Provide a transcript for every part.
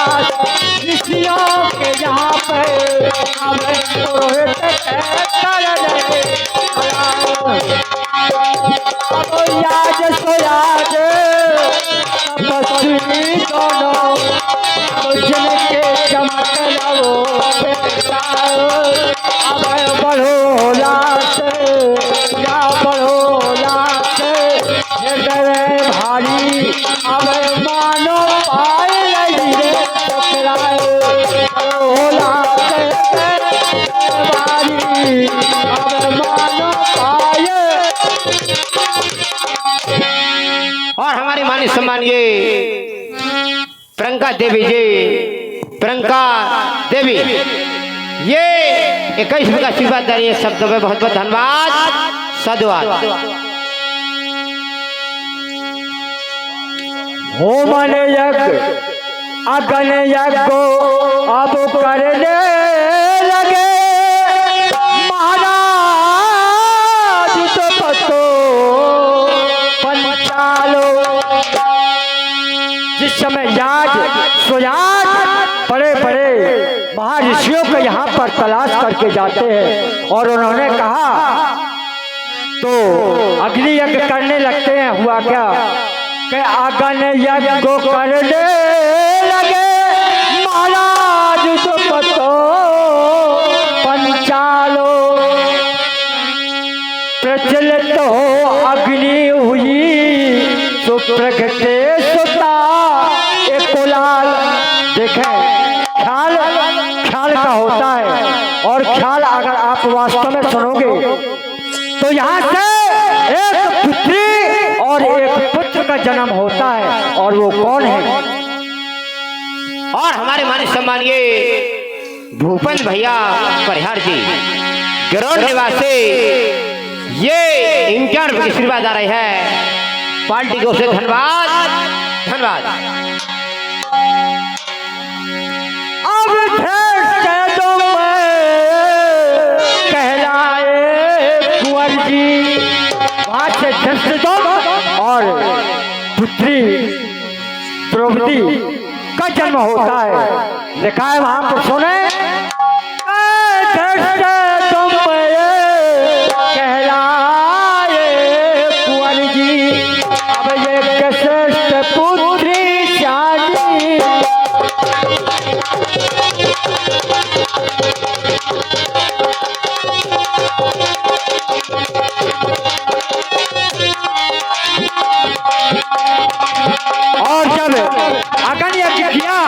दास ऋषियों के यहाँ पे अब पुरोहित अब याद सो याद तपस्वी दोनों जिनके चमक लो अब बढ़ो लाश या बढ़ो लाश हृदय भारी अब मानो पाए रे बढ़ो लाश भारी अब मानो पाए। और हमारे माननीय सम्मानीय प्रियंका देवी जी, प्रियंका देवी ये 21 का आशीर्वाद दे रही है शब्द में बहुत बहुत धन्यवाद साधुवाद। होमन यज्ञ अग्न यज्ञ अब करने लगे महाराज तो पतो पंचालो। जिस समय याज सुयाज बड़े बड़े महर्षियों को यहाँ पर तलाश करके जाते हैं और उन्होंने कहा तो अग्नि यज्ञ करने लगते हैं। हुआ क्या कि अग्नि यज्ञ को करने लगे महाराज तो पतो पंचालो। प्रचलित हो अग्नि हुई तो प्रगटे सुता एक कुलाल। देखें ख्याल ख्याल का होता है और ख्याल अगर आप वास्तव में सुनोगे तो यहाँ से एक पुत्री और एक पुत्र का जन्म होता है और वो कौन है। और हमारे माननीय सम्मानीय भूपेंद्र भैया परिहार जी गिरोड निवासी ये इंचार्ज की आशीर्वाद आ रही है पार्टी को से धन्यवाद धन्यवाद। अब कहलाए कुंवर जी वहां से धृष्टद्युम्न और पुत्री द्रौपदी का जन्म होता है। लिखा है वहां पर सुने कहलाए कुंवर जी अब ये श्रेष्ठ पुत्री शादी। और जब अग्नि यज्ञ किया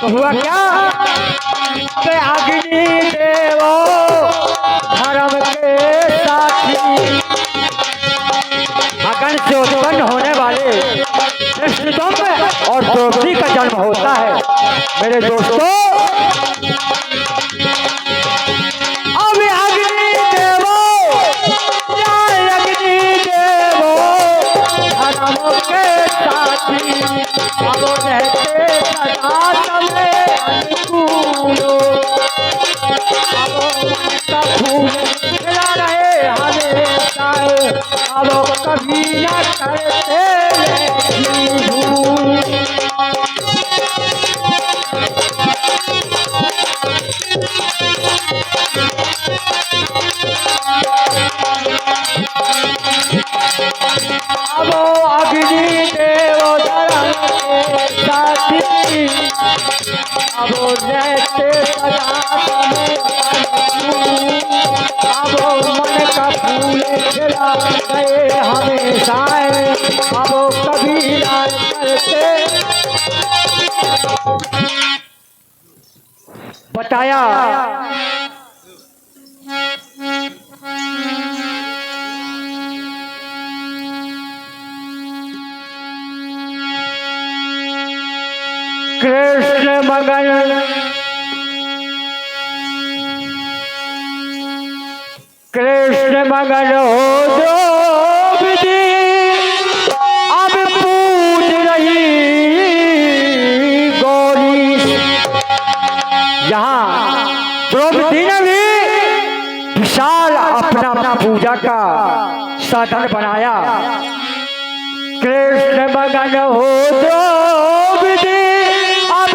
तो हुआ क्या कि अग्नि देवो धर्म के साथी अग्नि से उत्पन्न होने वाले धृष्टद्युम्न और द्रौपदी का जन्म होता है। मेरे दोस्तों अब अग्नि देवो धर्म के साथी अब रहते सदा समय अनुकूलो। अब का फूल खिला रहे हमेशा अब कभी न करते अब अग्नि देव धर्म के साथी अब रहते सदा समय अब मन का फूल खिला गए हमेशा अब कभी ना करते। बताया कृष्ण मगन कृष्ण मगन हो द्रौपदी अब पूज रही गौरी। यहाँ द्रौपदी ने भी विशाल अपना पूजा का साधन बनाया। कृष्ण मगन हो द्रौपदी अब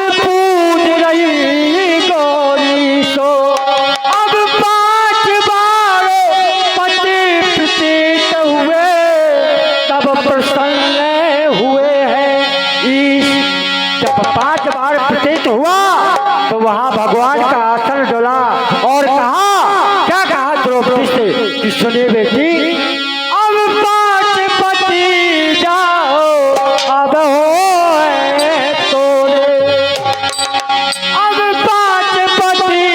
सिंहासन डोला और कहा, क्या कहा द्रौपदी से कि सुनिए बेटी, अब पांच पति जाओ अब होए तोरे, अब पांच पति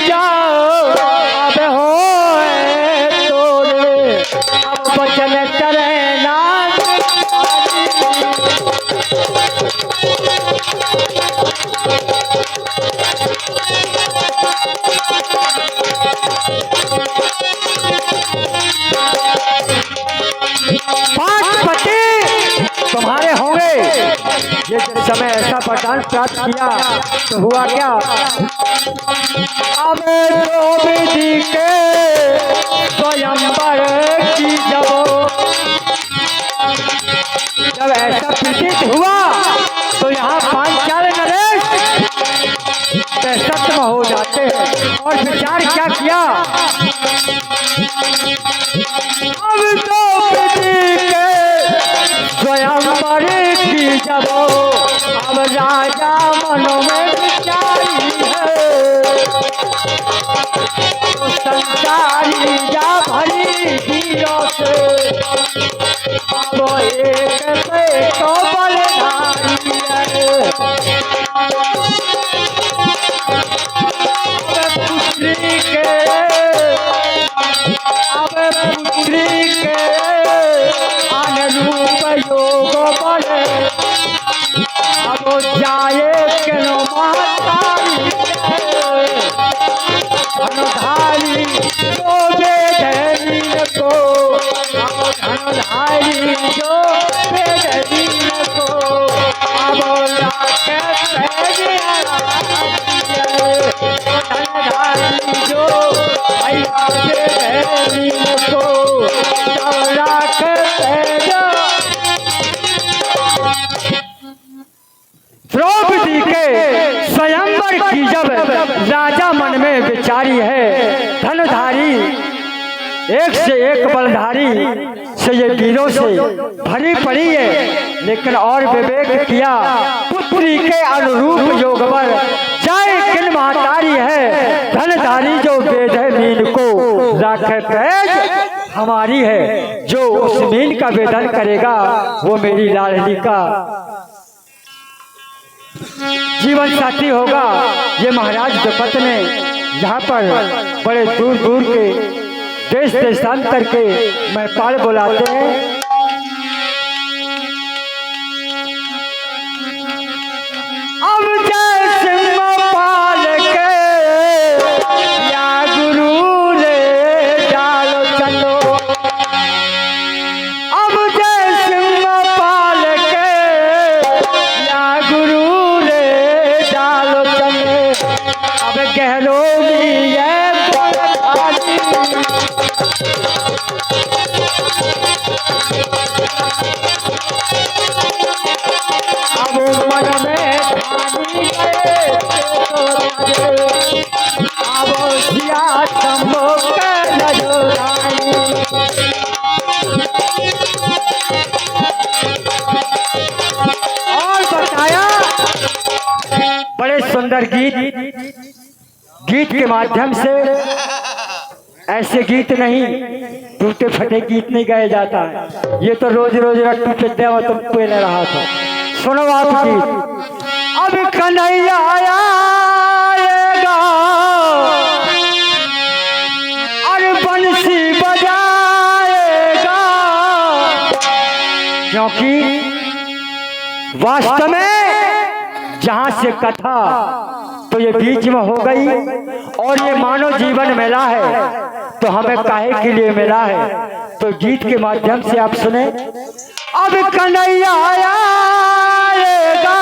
जाओ अब होए तोरे, अब बचन करे ना तुम्हारे होंगे। ये समय ऐसा वरदान प्राप्त किया तो हुआ क्या, अब द्रौपदी के स्वयंवर की जब ऐसा प्रतीत हुआ तो यहाँ पांचाल नरेश सत्म हो जाते हैं और विचार क्या किया, अब द्रौपदी के स्वयंवर की जब अब राजा मनों में विचारी है, तो संसारी जा भरी हीरों से अब एक पे तो बलधारी है, अब पुत्री के अनुरूप योग बने, अब जाए केनो महतारी धनुधारी जो बेदरीन को, अब धनुधारी जो बेदरीन को अब लाके धनुधारी जो भैया बेदरीन को अब लाके द्रौपदी के स्वयंवर की जब राजा मन में विचारी है, धनुधारी एक से एक बलधारी से ये वीरों से भरी पड़ी है, लेकिन और विवेक किया पुत्री के अनुरूप योग बल चाहे किन महतारी है, धनधारी जो वेद है मीन को राखे पैज हमारी है, जो उस मीन का वेदन करेगा वो मेरी लाडली का जीवन साथी होगा। ये महाराज द्रुपद ने यहाँ पर बड़े दूर दूर के देश देशांतर के महपाल बुलाते हैं, अब जय सिंहपाल के या गुरु रे डालो चलो, अब जय सिंहपाल के या गुरु अब गहरो भी है अब मन में अब सिया शंभो के नजरानी, और बताया बड़े सुंदर गीत के माध्यम से, ऐसे गीत नहीं टूटे फटे गीत नहीं गाया जाता, ये तो रोज रोज रट्टू पिद्या में तुम पहले रहा था। सुनो आप गीत, अब कन्हैया आएगा और बंसी बजाएगा, क्योंकि वास्तव में जहां से कथा तो ये बीच में हो गई और ये मानव जीवन मिला है तो हमें काहे के लिए मिला है, तो गीत के माध्यम से आप सुने। अब कन्हैया आएगा